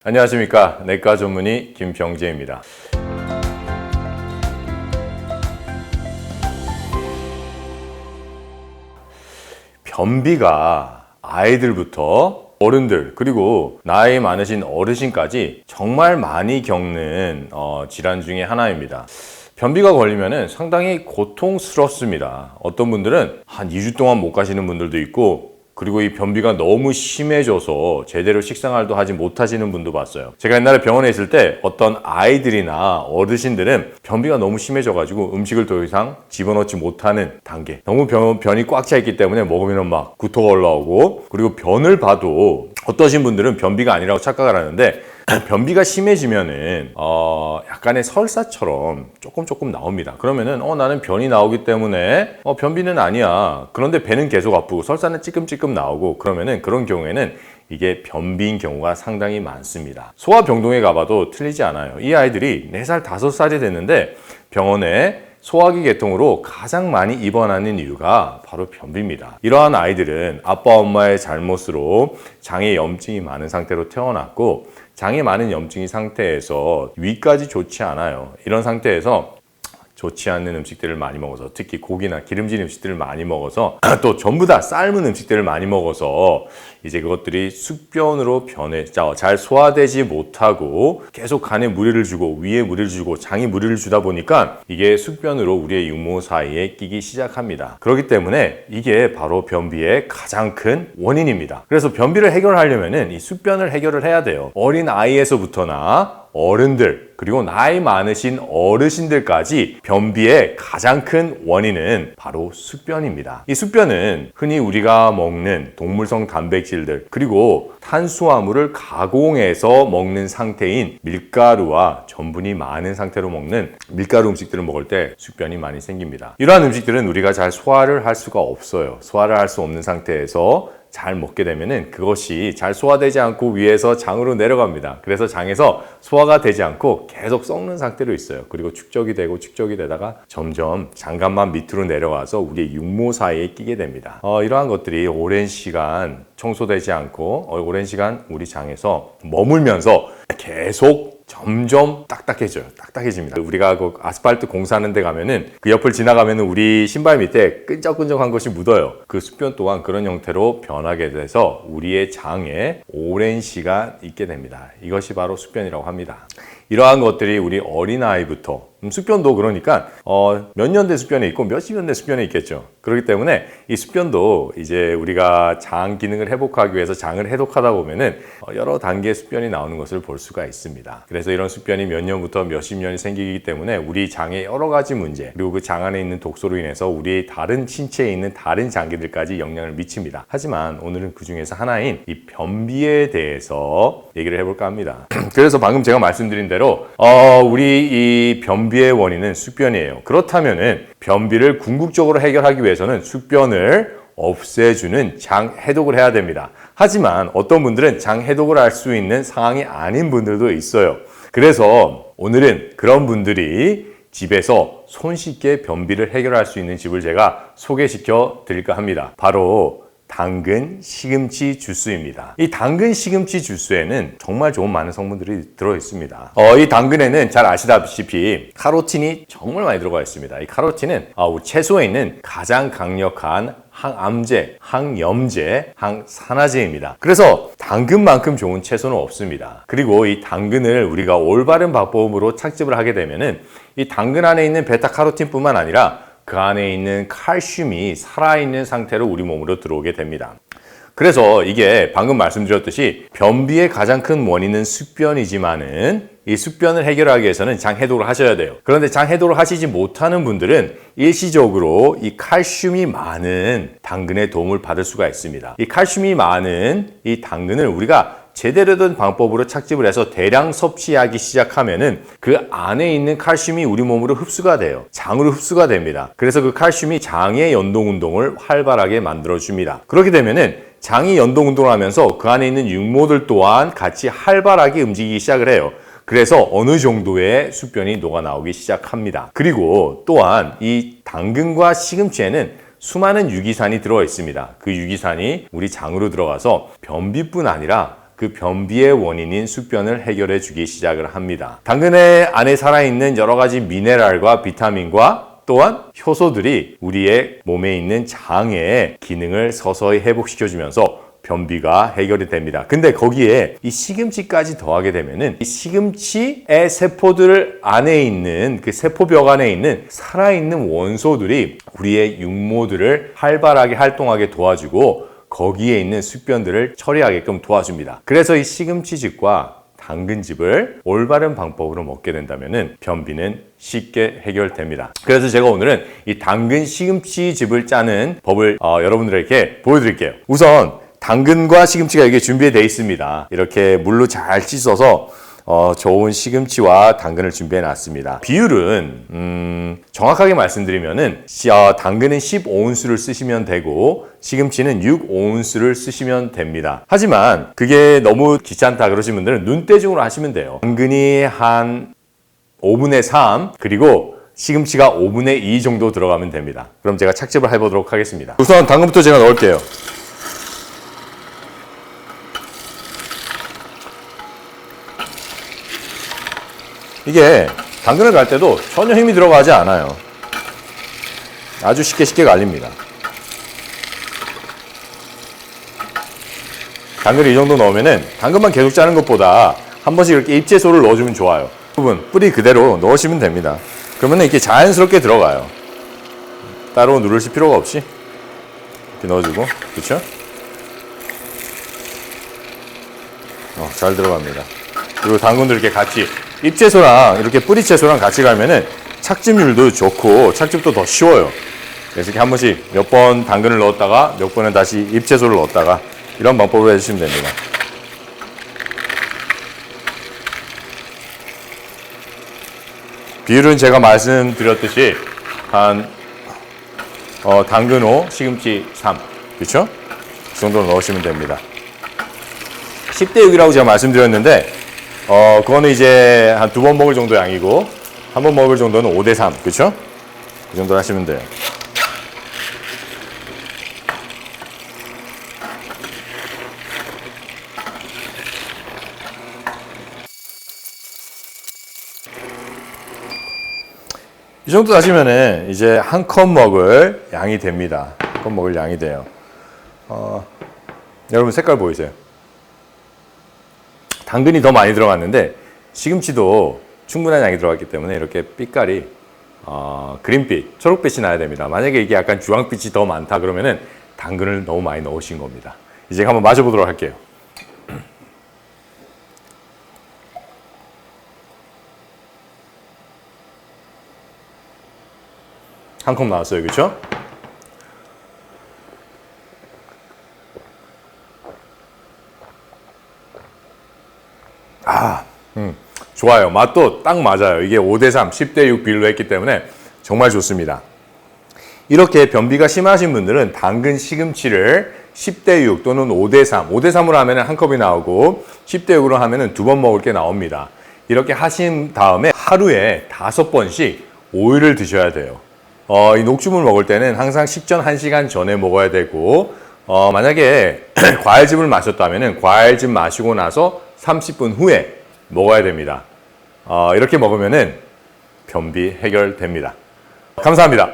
안녕하십니까. 내과 전문의 김병재입니다. 변비가 아이들부터 어른들 그리고 나이 많으신 어르신까지 정말 많이 겪는 질환 중에 하나입니다. 변비가 걸리면 상당히 고통스럽습니다. 어떤 분들은 한 2주 동안 못 가시는 분들도 있고, 그리고 이 변비가 너무 심해져서 제대로 식생활도 하지 못하시는 분도 봤어요. 제가 옛날에 병원에 있을 때 어떤 아이들이나 어르신들은 변비가 너무 심해져가지고 음식을 더 이상 집어넣지 못하는 단계, 너무 변이 꽉 차 있기 때문에 먹으면 막 구토가 올라오고, 그리고 변을 봐도 어떠신 분들은 변비가 아니라고 착각을 하는데 변비가 심해지면은 약간의 설사처럼 조금 나옵니다. 그러면은 나는 변이 나오기 때문에 변비는 아니야. 그런데 배는 계속 아프고 설사는 찌끔찌끔 나오고, 그러면은 그런 경우에는 이게 변비인 경우가 상당히 많습니다. 소아병동에 가봐도 틀리지 않아요. 이 아이들이 4살, 5살이 됐는데 병원에 소화기 계통으로 가장 많이 입원하는 이유가 바로 변비입니다. 이러한 아이들은 아빠 엄마의 잘못으로 장에 염증이 많은 상태로 태어났고, 장에 많은 염증이 상태에서 위까지 좋지 않아요. 이런 상태에서 좋지 않는 음식들을 많이 먹어서, 특히 고기나 기름진 음식들을 많이 먹어서, 또 전부 다 삶은 음식들을 많이 먹어서 이제 그것들이 숙변으로 잘 소화되지 못하고 계속 간에 무리를 주고 위에 무리를 주고 장이 무리를 주다 보니까 이게 숙변으로 우리의 육모 사이에 끼기 시작합니다. 그렇기 때문에 이게 바로 변비의 가장 큰 원인입니다. 그래서 변비를 해결하려면은 이 숙변을 해결을 해야 돼요. 어린 아이에서부터나 어른들, 그리고 나이 많으신 어르신들까지 변비의 가장 큰 원인은 바로 숙변입니다. 이 숙변은 흔히 우리가 먹는 동물성 단백질들, 그리고 탄수화물을 가공해서 먹는 상태인 밀가루와 전분이 많은 상태로 먹는 밀가루 음식들을 먹을 때 숙변이 많이 생깁니다. 이러한 음식들은 우리가 잘 소화를 할 수가 없어요. 소화를 할 수 없는 상태에서 잘 먹게 되면은 그것이 잘 소화되지 않고 위에서 장으로 내려갑니다. 그래서 장에서 소화가 되지 않고 계속 썩는 상태로 있어요. 그리고 축적이 되다가 점점 장갑만 밑으로 내려와서 우리의 육모 사이에 끼게 됩니다. 이러한 것들이 오랜 시간 청소되지 않고 오랜 시간 우리 장에서 머물면서 계속 점점 딱딱해집니다. 우리가 그 아스팔트 공사하는 데 가면은 그 옆을 지나가면은 우리 신발 밑에 끈적끈적한 것이 묻어요. 그 숙변 또한 그런 형태로 변하게 돼서 우리의 장에 오랜 시간 있게 됩니다. 이것이 바로 숙변이라고 합니다. 이러한 것들이 우리 어린아이부터, 숙변도 그러니까 몇 년 된 숙변에 있고 몇십 년 된 숙변에 있겠죠. 그렇기 때문에 이 숙변도 이제 우리가 장 기능을 회복하기 위해서 장을 해독하다 보면은 여러 단계의 숙변이 나오는 것을 볼 수가 있습니다. 그래서 이런 숙변이 몇 년부터 몇십 년이 생기기 때문에 우리 장의 여러 가지 문제, 그리고 그 장 안에 있는 독소로 인해서 우리 다른 신체에 있는 다른 장기들까지 영향을 미칩니다. 하지만 오늘은 그 중에서 하나인 이 변비에 대해서 얘기를 해볼까 합니다. 그래서 방금 제가 말씀드린 대로 우리 이 변비의 원인은 숙변이에요. 그렇다면은 변비를 궁극적으로 해결하기 위해서는 숙변을 없애주는 장 해독을 해야 됩니다. 하지만 어떤 분들은 장 해독을 할 수 있는 상황이 아닌 분들도 있어요. 그래서 오늘은 그런 분들이 집에서 손쉽게 변비를 해결할 수 있는 집을 제가 소개시켜 드릴까 합니다. 바로 당근 시금치 주스입니다. 이 당근 시금치 주스에는 정말 좋은 많은 성분들이 들어있습니다. 이 당근에는 잘 아시다시피 카로틴이 정말 많이 들어가 있습니다. 이 카로틴은 채소에 있는 가장 강력한 항암제, 항염제, 항산화제입니다. 그래서 당근만큼 좋은 채소는 없습니다. 그리고 이 당근을 우리가 올바른 방법으로 착즙을 하게 되면은 이 당근 안에 있는 베타카로틴뿐만 아니라 그 안에 있는 칼슘이 살아있는 상태로 우리 몸으로 들어오게 됩니다. 그래서 이게 방금 말씀드렸듯이 변비의 가장 큰 원인은 숙변이지만은 이 숙변을 해결하기 위해서는 장 해독을 하셔야 돼요. 그런데 장 해독을 하시지 못하는 분들은 일시적으로 이 칼슘이 많은 당근의 도움을 받을 수가 있습니다. 이 칼슘이 많은 이 당근을 우리가 제대로 된 방법으로 착즙을 해서 대량 섭취하기 시작하면은 그 안에 있는 칼슘이 우리 몸으로 흡수가 돼요. 장으로 흡수가 됩니다. 그래서 그 칼슘이 장의 연동 운동을 활발하게 만들어줍니다. 그렇게 되면은 장이 연동 운동을 하면서 그 안에 있는 육모들 또한 같이 활발하게 움직이기 시작을 해요. 그래서 어느 정도의 숙변이 녹아 나오기 시작합니다. 그리고 또한 이 당근과 시금치에는 수많은 유기산이 들어있습니다. 그 유기산이 우리 장으로 들어가서 변비뿐 아니라 그 변비의 원인인 숙변을 해결해 주기 시작을 합니다. 당근의 안에 살아있는 여러 가지 미네랄과 비타민과 또한 효소들이 우리의 몸에 있는 장의 기능을 서서히 회복시켜주면서 변비가 해결이 됩니다. 근데 거기에 이 시금치까지 더하게 되면은 이 시금치의 세포들 안에 있는 그 세포벽 안에 있는 살아있는 원소들이 우리의 육모들을 활발하게 활동하게 도와주고 거기에 있는 숙변들을 처리하게끔 도와줍니다. 그래서 이 시금치즙과 당근즙을 올바른 방법으로 먹게 된다면 변비는 쉽게 해결됩니다. 그래서 제가 오늘은 이 당근 시금치즙을 짜는 법을 여러분들에게 보여드릴게요. 우선 당근과 시금치가 여기 준비되어 있습니다. 이렇게 물로 잘 씻어서 좋은 시금치와 당근을 준비해 놨습니다. 비율은 정확하게 말씀드리면은 당근은 15온스를 쓰시면 되고 시금치는 6온스를 쓰시면 됩니다. 하지만 그게 너무 귀찮다 그러신 분들은 눈대중으로 하시면 돼요. 당근이 한 5분의 3 그리고 시금치가 5분의 2 정도 들어가면 됩니다. 그럼 제가 착즙을 해보도록 하겠습니다. 우선 당근부터 제가 넣을게요. 이게 당근을 갈 때도 전혀 힘이 들어가지 않아요. 아주 쉽게 갈립니다. 당근을 이 정도 넣으면은 당근만 계속 짜는 것보다 한 번씩 이렇게 잎채소를 넣어주면 좋아요. 부분 뿌리 그대로 넣으시면 됩니다. 그러면 이렇게 자연스럽게 들어가요. 따로 누르실 필요가 없이 이렇게 넣어주고, 그렇죠? 잘 들어갑니다. 그리고 당근도 이렇게 같이 잎채소랑 이렇게 뿌리채소랑 같이 가면은 착즙률도 좋고 착즙도 더 쉬워요. 그래서 이렇게 한 번씩 몇 번 당근을 넣었다가 몇 번은 다시 잎채소를 넣었다가 이런 방법으로 해주시면 됩니다. 비율은 제가 말씀드렸듯이 한 당근 5, 시금치 3, 그렇죠? 그 정도로 넣으시면 됩니다. 10대 6이라고 제가 말씀드렸는데 그거는 이제 한 2번 먹을 정도 양이고 한 번 먹을 정도는 5대 3, 그렇죠? 이 정도 하시면 돼요. 이 정도 하시면은 이제 한 컵 먹을 양이 됩니다. 한 컵 먹을 양이 돼요. 여러분 색깔 보이세요? 당근이 더 많이 들어갔는데 시금치도 충분한 양이 들어갔기 때문에 이렇게 빛깔이 그린빛, 초록빛이 나야 됩니다. 만약에 이게 약간 주황빛이 더 많다 그러면은 당근을 너무 많이 넣으신 겁니다. 이제 한번 마셔보도록 할게요. 한 컵 나왔어요, 그렇죠? 좋아요. 맛도 딱 맞아요. 이게 5대 3, 10대 6 비율로 했기 때문에 정말 좋습니다. 이렇게 변비가 심하신 분들은 당근 시금치를 10대 6 또는 5대 3, 5대 3으로 하면 한 컵이 나오고 10대 6으로 하면 2번 먹을 게 나옵니다. 이렇게 하신 다음에 하루에 5번씩 오일을 드셔야 돼요. 이 녹즙을 먹을 때는 항상 식전 1시간 전에 먹어야 되고 만약에 과일즙을 마셨다면 과일즙 마시고 나서 30분 후에 먹어야 됩니다. 이렇게 먹으면 변비 해결됩니다. 감사합니다.